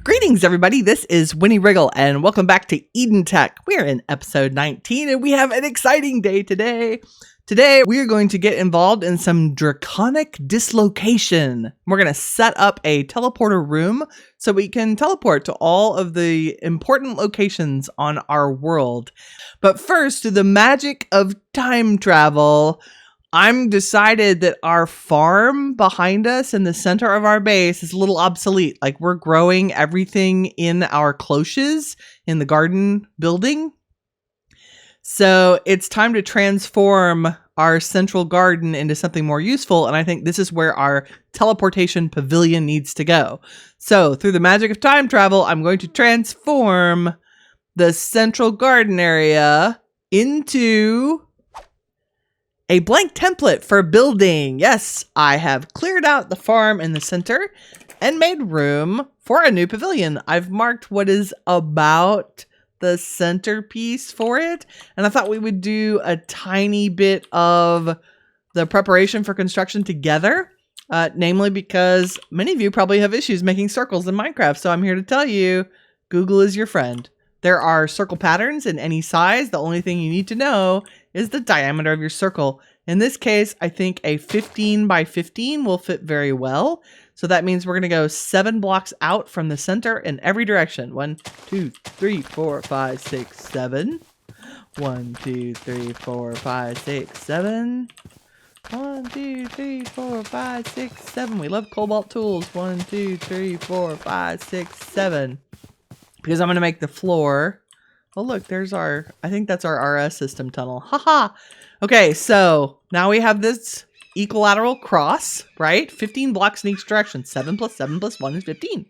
Greetings, everybody. This is Winnie Wriggle, and welcome back to Edentech. We're in episode 19, and we have an exciting day today. Today, we are going to get involved in some draconic dislocation. We're going to set up a teleporter room so we can teleport to all of the important locations on our world. But first, to the magic of time travel, I'm decided that our farm behind us in the center of our base is a little obsolete. Like, we're growing everything in our cloches in the garden building. So it's time to transform our central garden into something more useful. And I think this is where our teleportation pavilion needs to go. So through the magic of time travel, I'm going to transform the central garden area into a blank template for building. Yes, I have cleared out the farm in the center and made room for a new pavilion. I've marked what is about the centerpiece for it. And I thought we would do a tiny bit of the preparation for construction together. Namely because many of you probably have issues making circles in Minecraft. So I'm here to tell you, Google is your friend. There are circle patterns in any size. The only thing you need to know is the diameter of your circle. In this case, I think a 15 by 15 will fit very well. So that means we're going to go 7 blocks out from the center in every direction. 1, 2, 3, 4, 5, 6, 7. 1, 2, 3, 4, 5, 6, 7. 1, 2, 3, 4, 5, 6, 7. We love cobalt tools. 1, 2, 3, 4, 5, 6, 7. Because I'm going to make the floor. Oh, look, there's I think that's our RS system tunnel. Haha. Okay, so now we have this equilateral cross, right? 15 blocks in each direction. 7 plus 7 plus 1 is 15.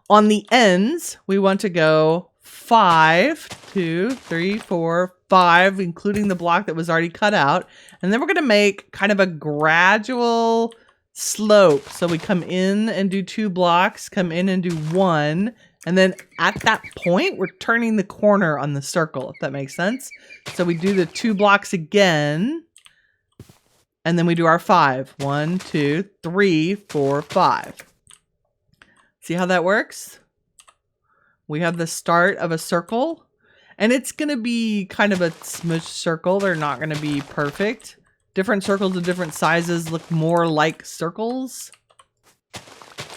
On the ends, we want to go 5, 2, 3, 4, 5, including the block that was already cut out. And then we're going to make kind of a gradual slope. So we come in and do 2 blocks, come in and do 1. And then at that point, we're turning the corner on the circle, if that makes sense. So we do the 2 blocks again. And then we do our 5. 1, 2, 3, 4, 5. See how that works? We have the start of a circle. And it's going to be kind of a smushed circle. They're not going to be perfect. Different circles of different sizes look more like circles.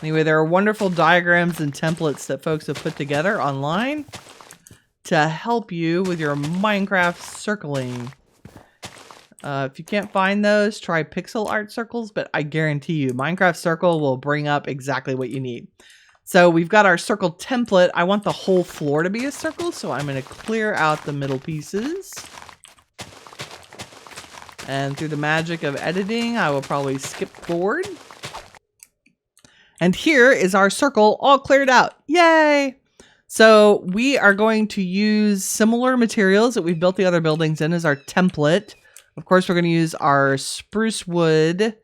Anyway, there are wonderful diagrams and templates that folks have put together online to help you with your Minecraft circling. If you can't find those, try pixel art circles, but I guarantee you Minecraft circle will bring up exactly what you need. So we've got our circle template. I want the whole floor to be a circle, so I'm going to clear out the middle pieces. And through the magic of editing, I will probably skip forward. And here is our circle all cleared out. Yay! So we are going to use similar materials that we've built the other buildings in as our template. Of course, we're going to use our spruce wood.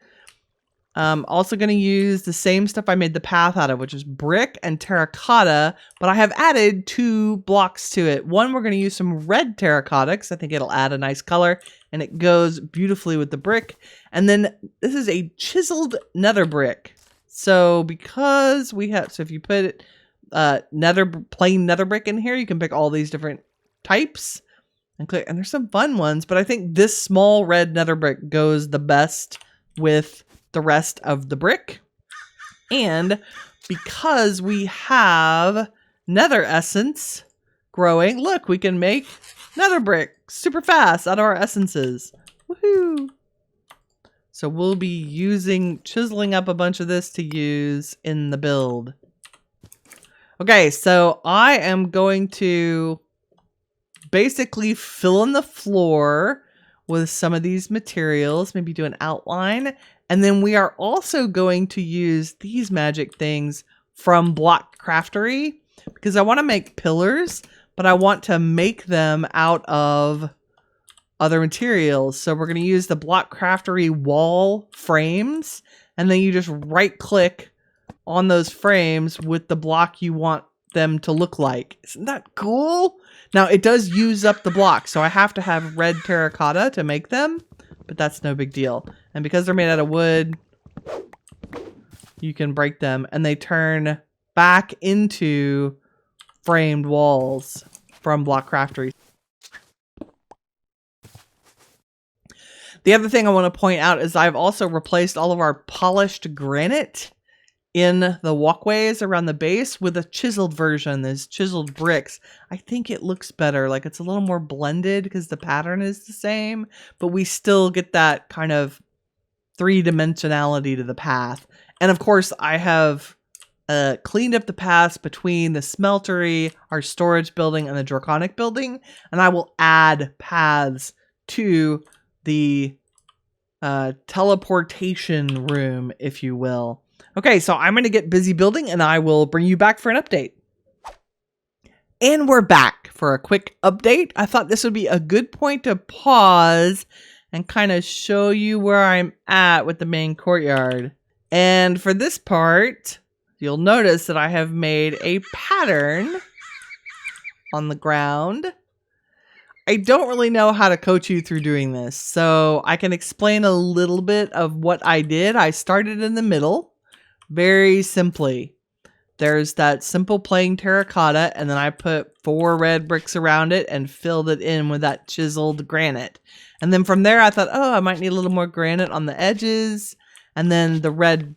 Also going to use the same stuff I made the path out of, which is brick and terracotta. But I have added 2 blocks to it. One, we're going to use some red terracotta because I think it'll add a nice color. And it goes beautifully with the brick. And then this is a chiseled nether brick. So because we have, so if you put plain nether brick in here, you can pick all these different types and click. And there's some fun ones, but I think this small red nether brick goes the best with the rest of the brick. And because we have nether essence growing, look, we can make nether brick super fast out of our essences. Woohoo! So we'll be chiseling up a bunch of this to use in the build. Okay, so I am going to basically fill in the floor with some of these materials, maybe do an outline. And then we are also going to use these magic things from Block Craftery because I want to make pillars, but I want to make them out of other materials. So we're going to use the Block Craftery wall frames, and then you just right click on those frames with the block you want them to look like. Isn't that cool? Now it does use up the block, so I have to have red terracotta to make them, but that's no big deal. And because they're made out of wood, you can break them and they turn back into framed walls from Block Craftery. The other thing I want to point out is I've also replaced all of our polished granite in the walkways around the base with a chiseled version. There's chiseled bricks. I think it looks better. Like it's a little more blended because the pattern is the same, but we still get that kind of three-dimensionality to the path. And of course, I have cleaned up the paths between the smeltery, our storage building, and the Draconic building. And I will add paths to the teleportation room, if you will. Okay, so I'm going to get busy building and I will bring you back for an update. And we're back for a quick update. I thought this would be a good point to pause and kind of show you where I'm at with the main courtyard. And for this part, you'll notice that I have made a pattern on the ground. I don't really know how to coach you through doing this, so I can explain a little bit of what I did. I started in the middle, very simply. There's that simple plain terracotta, and then I put 4 red bricks around it and filled it in with that chiseled granite. And then from there I thought, oh, I might need a little more granite on the edges. And then the red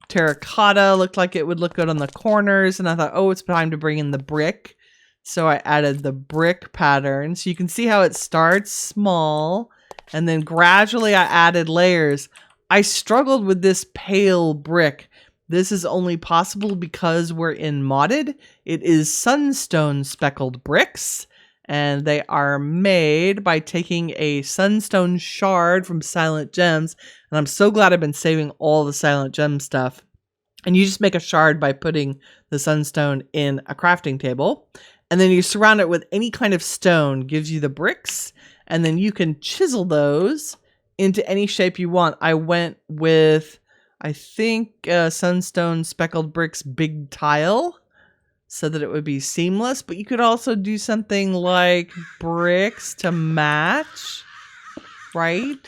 terracotta looked like it would look good on the corners, and I thought, oh, it's time to bring in the brick. So I added the brick pattern. So you can see how it starts small and then gradually I added layers. I struggled with this pale brick. This is only possible because we're in modded. It is sunstone speckled bricks, and they are made by taking a sunstone shard from Silent Gems. And I'm so glad I've been saving all the Silent Gem stuff. And you just make a shard by putting the sunstone in a crafting table. And then you surround it with any kind of stone, gives you the bricks, and then you can chisel those into any shape you want. I went with, I think, sunstone speckled bricks big tile so that it would be seamless, but you could also do something like bricks to match, right?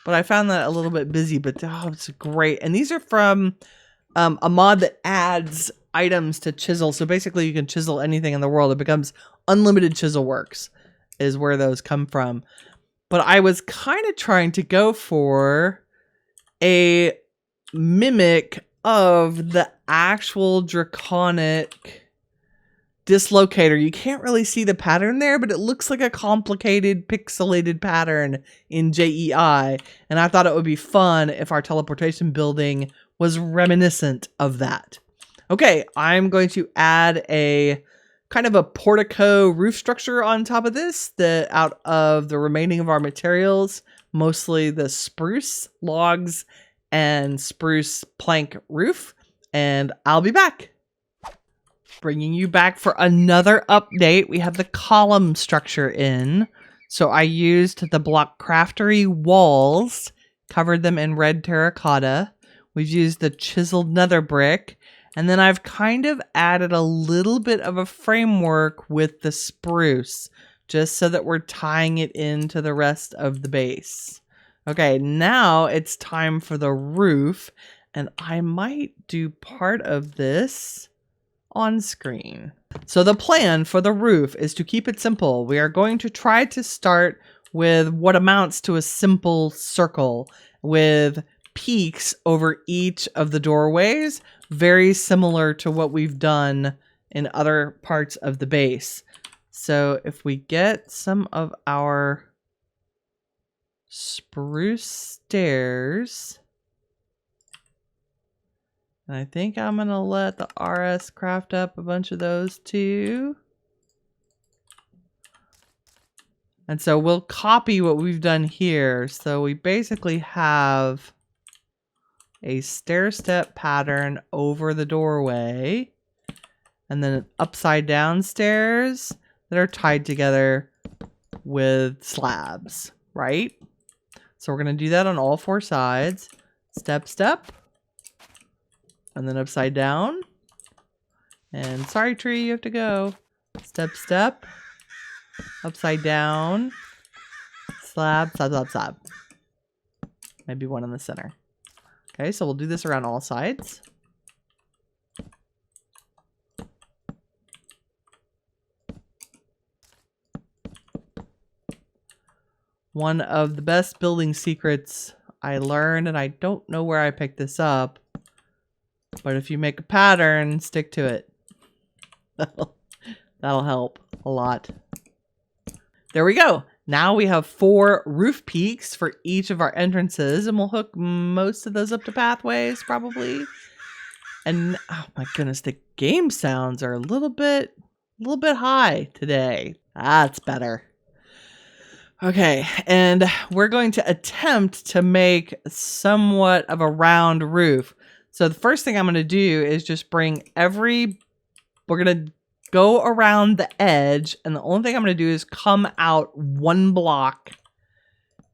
But I found that a little bit busy, but oh, it's great. And these are from a mod that adds items to chisel. So basically you can chisel anything in the world. It becomes unlimited chisel works is where those come from. But I was kind of trying to go for a mimic of the actual Draconic dislocator. You can't really see the pattern there, but it looks like a complicated pixelated pattern in JEI. And I thought it would be fun if our teleportation building was reminiscent of that. Okay, I'm going to add a kind of a portico roof structure on top of this out of the remaining of our materials, mostly the spruce logs and spruce plank roof, and I'll be back. Bringing you back for another update. We have the column structure in. So I used the Block Craftery walls, covered them in red terracotta. We've used the chiseled nether brick. And then I've kind of added a little bit of a framework with the spruce, just so that we're tying it into the rest of the base. Okay, now it's time for the roof, and I might do part of this on screen. So the plan for the roof is to keep it simple. We are going to try to start with what amounts to a simple circle with peaks over each of the doorways, very similar to what we've done in other parts of the base. So if we get some of our spruce stairs, and I think I'm going to let the RS craft up a bunch of those too. And so we'll copy what we've done here. So we basically have a stair-step pattern over the doorway, and then upside down stairs that are tied together with slabs, right? So we're going to do that on all 4 sides. Step, step, and then upside down. And sorry, tree, you have to go. Step, step, upside down, slab, slab, slab, slab. Maybe one in the center. Okay, so we'll do this around all sides. One of the best building secrets I learned, and I don't know where I picked this up, but if you make a pattern, stick to it. That'll help a lot. There we go. Now we have 4 roof peaks for each of our entrances, and we'll hook most of those up to pathways, probably. And oh my goodness, the game sounds are a little bit high today. That's better. Okay, and we're going to attempt to make somewhat of a round roof. So the first thing I'm going to do is just bring we're going to go around the edge, and the only thing I'm going to do is come out 1 block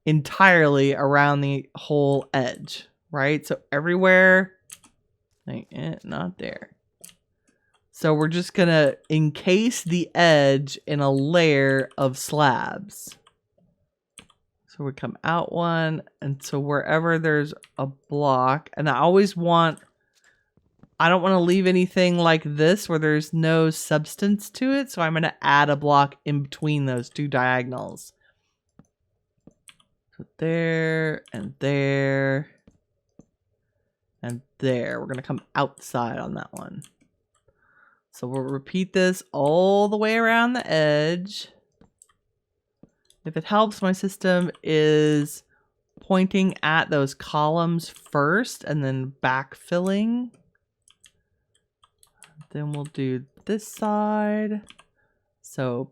entirely around the whole edge, right? So everywhere, not there. So we're just going to encase the edge in a layer of slabs. So we come out 1, and so wherever there's a block, and I don't want to leave anything like this where there's no substance to it, so I'm going to add a block in between those 2 diagonals. So there, and there, and there. We're going to come outside on that one. So we'll repeat this all the way around the edge. If it helps, my system is pointing at those columns first and then backfilling. Then we'll do this side. So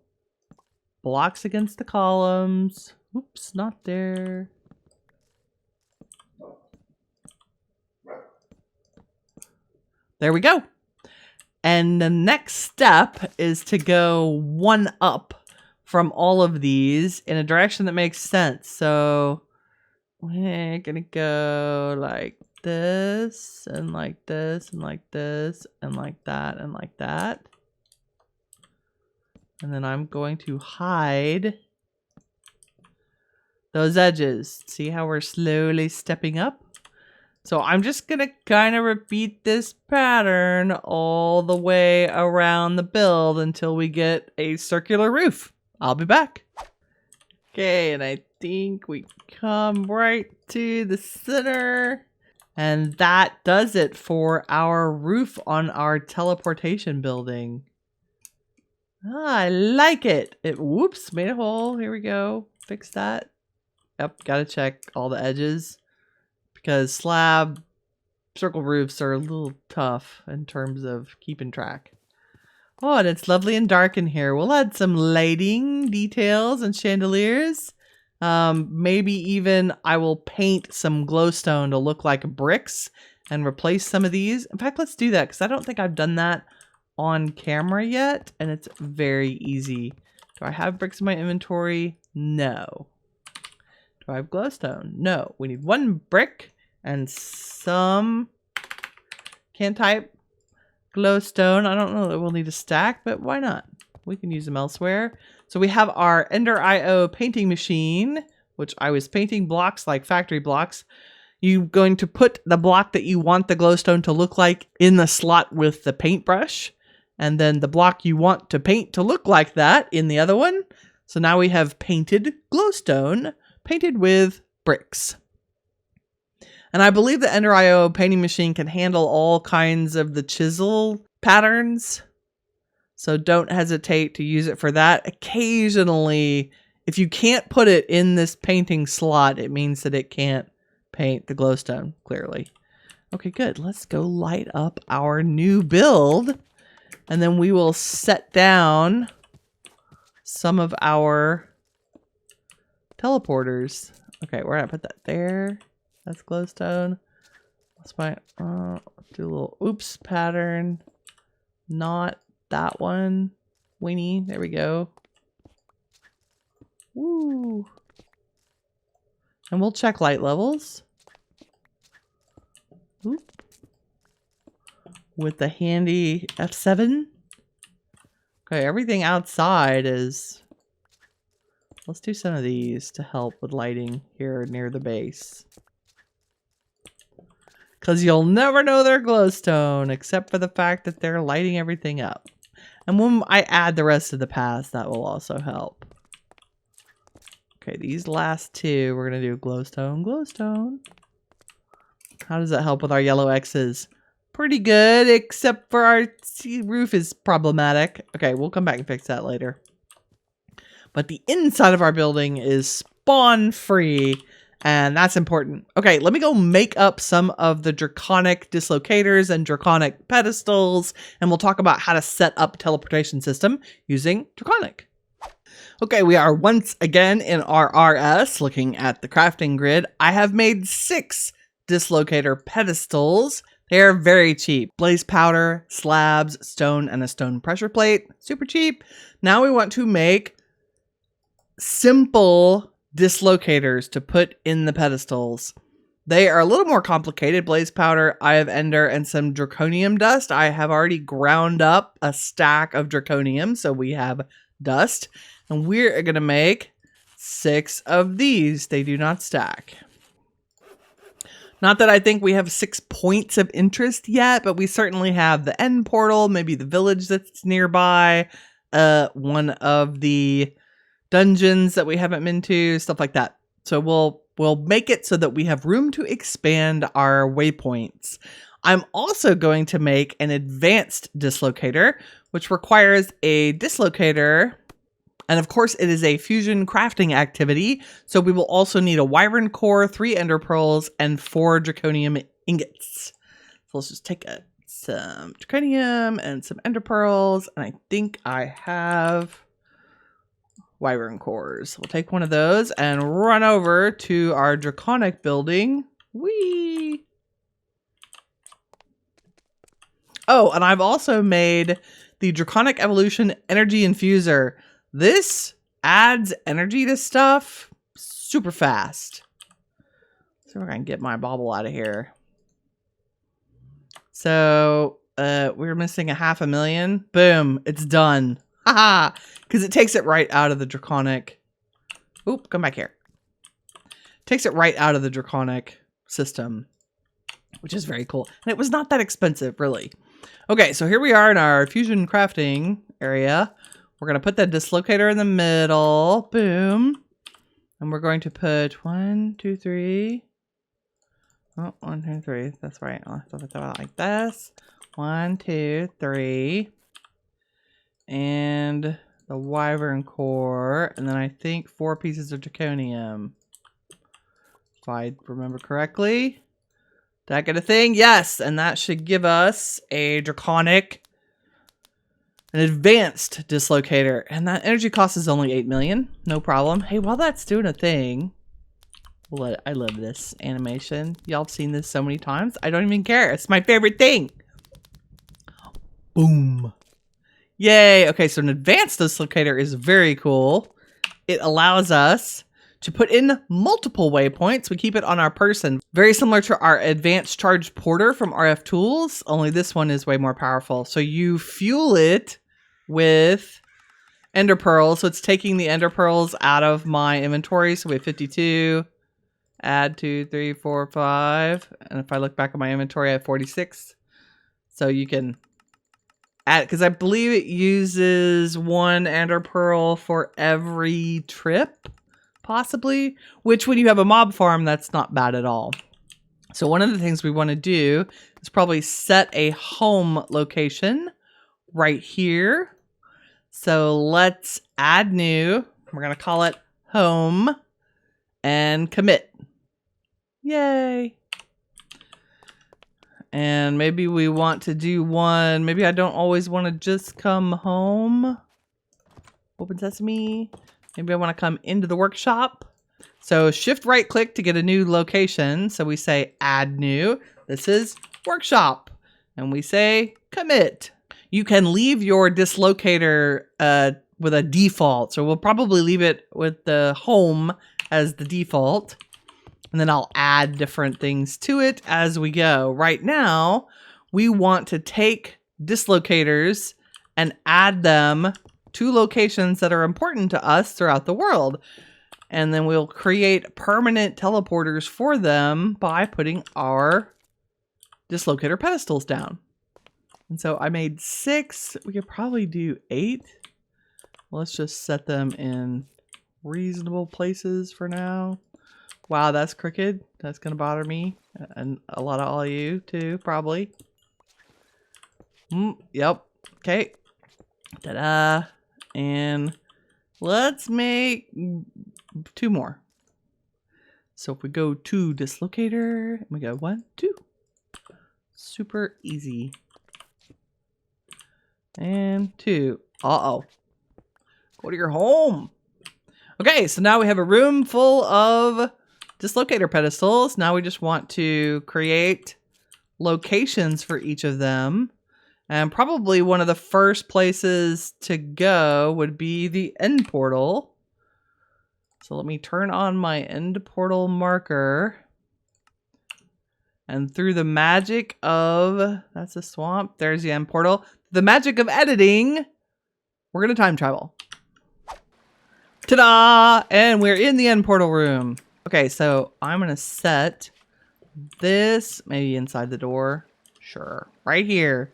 blocks against the columns. Oops, not there. There we go. And the next step is to go 1 up from all of these in a direction that makes sense. So we're gonna go like this, and like this, and like this, and like that, and like that. And then I'm going to hide those edges. See how we're slowly stepping up? So I'm just gonna kind of repeat this pattern all the way around the build until we get a circular roof. I'll be back. Okay, and I think we come right to the center. And that does it for our roof on our teleportation building. I like it. Whoops, made a hole. Here we go. Fix that. Yep, gotta check all the edges, because slab circle roofs are a little tough in terms of keeping track. Oh, and it's lovely and dark in here. We'll add some lighting details and chandeliers. Maybe even I will paint some glowstone to look like bricks and replace some of these. In fact, let's do that, because I don't think I've done that on camera yet, and it's very easy. Do I have bricks in my inventory? No. Do I have glowstone? No. We need 1 brick and some, can't type, glowstone. I don't know that we'll need a stack, but why not? We can use them elsewhere. So we have our Ender IO painting machine, which I was painting blocks like factory blocks. You're going to put the block that you want the glowstone to look like in the slot with the paintbrush, and then the block you want to paint to look like that in the other one. So now we have painted glowstone painted with bricks. And I believe the Ender IO painting machine can handle all kinds of the chisel patterns. So don't hesitate to use it for that. Occasionally, if you can't put it in this painting slot, it means that it can't paint the glowstone clearly. Okay, good. Let's go light up our new build. And then we will set down some of our teleporters. Okay, where did I put that? There. That's glowstone. That's my, do a little oops pattern. Not that one. Winnie, there we go. Woo. And we'll check light levels. Oop. With the handy F7. Okay, everything outside is... Let's do some of these to help with lighting here near the base. Because you'll never know they're glowstone, except for the fact that they're lighting everything up. And when I add the rest of the paths, that will also help. Okay, these last two, we're going to do glowstone, glowstone. How does that help with our yellow X's? Pretty good, except for our roof is problematic. Okay, we'll come back and fix that later. But the inside of our building is spawn free, and that's important. Okay, let me go make up some of the draconic dislocators and draconic pedestals, and we'll talk about how to set up a teleportation system using draconic. Okay, we are once again in our RS looking at the crafting grid. I have made 6 dislocator pedestals. They are very cheap. Blaze powder, slabs, stone, and a stone pressure plate. Super cheap. Now we want to make simple dislocators to put in the pedestals. They are a little more complicated. Blaze powder, eye of ender, and some draconium dust. I have already ground up a stack of draconium, so we have dust. And we're going to make 6 of these. They do not stack. Not that I think we have 6 points of interest yet, but we certainly have the end portal, maybe the village that's nearby, one of the dungeons that we haven't been to, stuff like that. So we'll make it so that we have room to expand our waypoints. I'm also going to make an advanced dislocator, which requires a dislocator. And of course, it is a fusion crafting activity, so we will also need a wyvern core, 3 ender pearls, and 4 draconium ingots. So let's just take some draconium and some ender pearls, and I think I have wyvern cores. We'll take one of those and run over to our draconic building. Whee! Oh, and I've also made the Draconic Evolution Energy Infuser. This adds energy to stuff super fast. So we're going to get my bauble out of here. So we're missing 500,000. Boom. It's done. Haha. Because it takes it right out of the draconic. Oop, come back here. Takes it right out of the draconic system, which is very cool. And it was not that expensive, really. Okay, so here we are in our fusion crafting area. We're going to put the dislocator in the middle. Boom. And we're going to put 1, 2, 3. Oh, 1, 2, 3. That's right. I'll have to put that out like this. 1, 2, 3. And the wyvern core. And then I think 4 pieces of draconium. If I remember correctly. Did I get a thing? Yes. And that should give us a draconic, an advanced dislocator. And that energy cost is only 8 million. No problem. Hey, while that's doing a thing, I love this animation. Y'all have seen this so many times. I don't even care. It's my favorite thing. Boom. Yay. Okay, so an advanced dislocator is very cool. It allows us to put in multiple waypoints. We keep it on our person. Very similar to our advanced charge porter from RF Tools, only this one is way more powerful. So you fuel it with ender pearls. So it's taking the ender pearls out of my inventory. So we have 52. Add 2, 3, 4, 5. And if I look back at my inventory, I have 46. So you can add, because I believe it uses 1 ender pearl for every trip. Possibly, which when you have a mob farm, that's not bad at all. So one of the things we want to do is probably set a home location right here. So let's add new. We're going to call it home and commit. Yay. And maybe we want to do one. Maybe I don't always want to just come home. Open sesame. Maybe I want to come into the workshop. So shift right click to get a new location. So we say add new. This is workshop. And we say commit. You can leave your dislocator with a default. So we'll probably leave it with the home as the default. And then I'll add different things to it as we go. Right now, we want to take dislocators and add them to locations that are important to us throughout the world. And then we'll create permanent teleporters for them by putting our dislocator pedestals down. And so I made 6. We could probably do 8. Let's just set them in reasonable places for now. Wow, that's crooked. That's gonna bother me. And a lot of all of you too, probably. Yep. Okay. Ta-da. And let's make 2 more. So if we go to dislocator, we go 1, 2. Super easy. And 2. Uh-oh. Go to your home. Okay, so now we have a room full of dislocator pedestals. Now we just want to create locations for each of them. And probably one of the first places to go would be the end portal. So let me turn on my end portal marker. And through the magic of, that's a swamp, there's the end portal. The magic of editing, we're gonna time travel. Ta-da! And we're in the end portal room. Okay, so I'm gonna set this maybe inside the door. Sure, right here.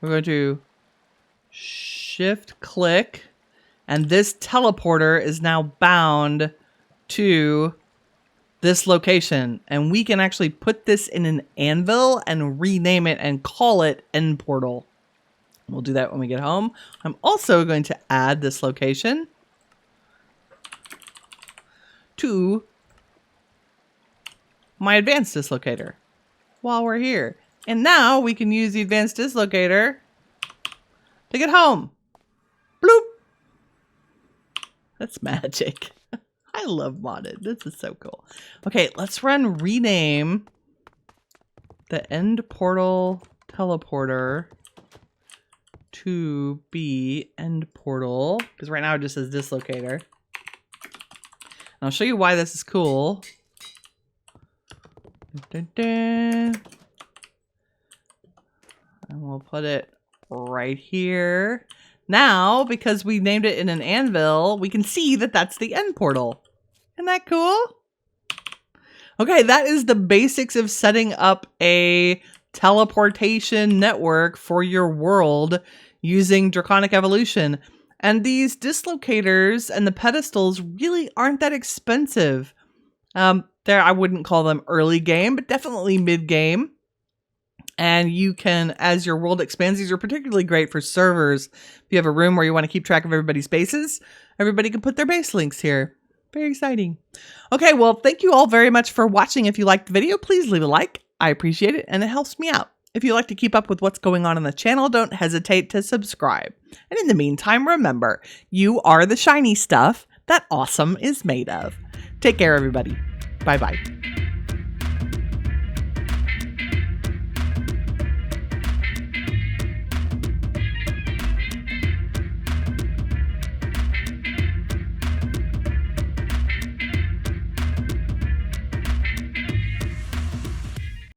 We're going to shift click, and this teleporter is now bound to this location. And we can actually put this in an anvil and rename it and call it end portal. We'll do that when we get home. I'm also going to add this location to my advanced dislocator while we're here. And now we can use the advanced dislocator to get home. Bloop. That's magic. I love modded. This is so cool. Okay, let's run rename the end portal teleporter to be end portal. Because right now it just says dislocator. And I'll show you why this is cool. Dun, dun, dun. And we'll put it right here. Now, because we named it in an anvil, we can see that that's the end portal. Isn't that cool? Okay, that is the basics of setting up a teleportation network for your world using Draconic Evolution. And these dislocators and the pedestals really aren't that expensive. I wouldn't call them early game, but definitely mid game. And you can, as your world expands, these are particularly great for servers. If you have a room where you want to keep track of everybody's bases, everybody can put their base links here. Very exciting. Okay, well, thank you all very much for watching. If you liked the video, please leave a like. I appreciate it, and it helps me out. If you'd like to keep up with what's going on the channel, don't hesitate to subscribe. And in the meantime, remember, you are the shiny stuff that awesome is made of. Take care, everybody. Bye-bye.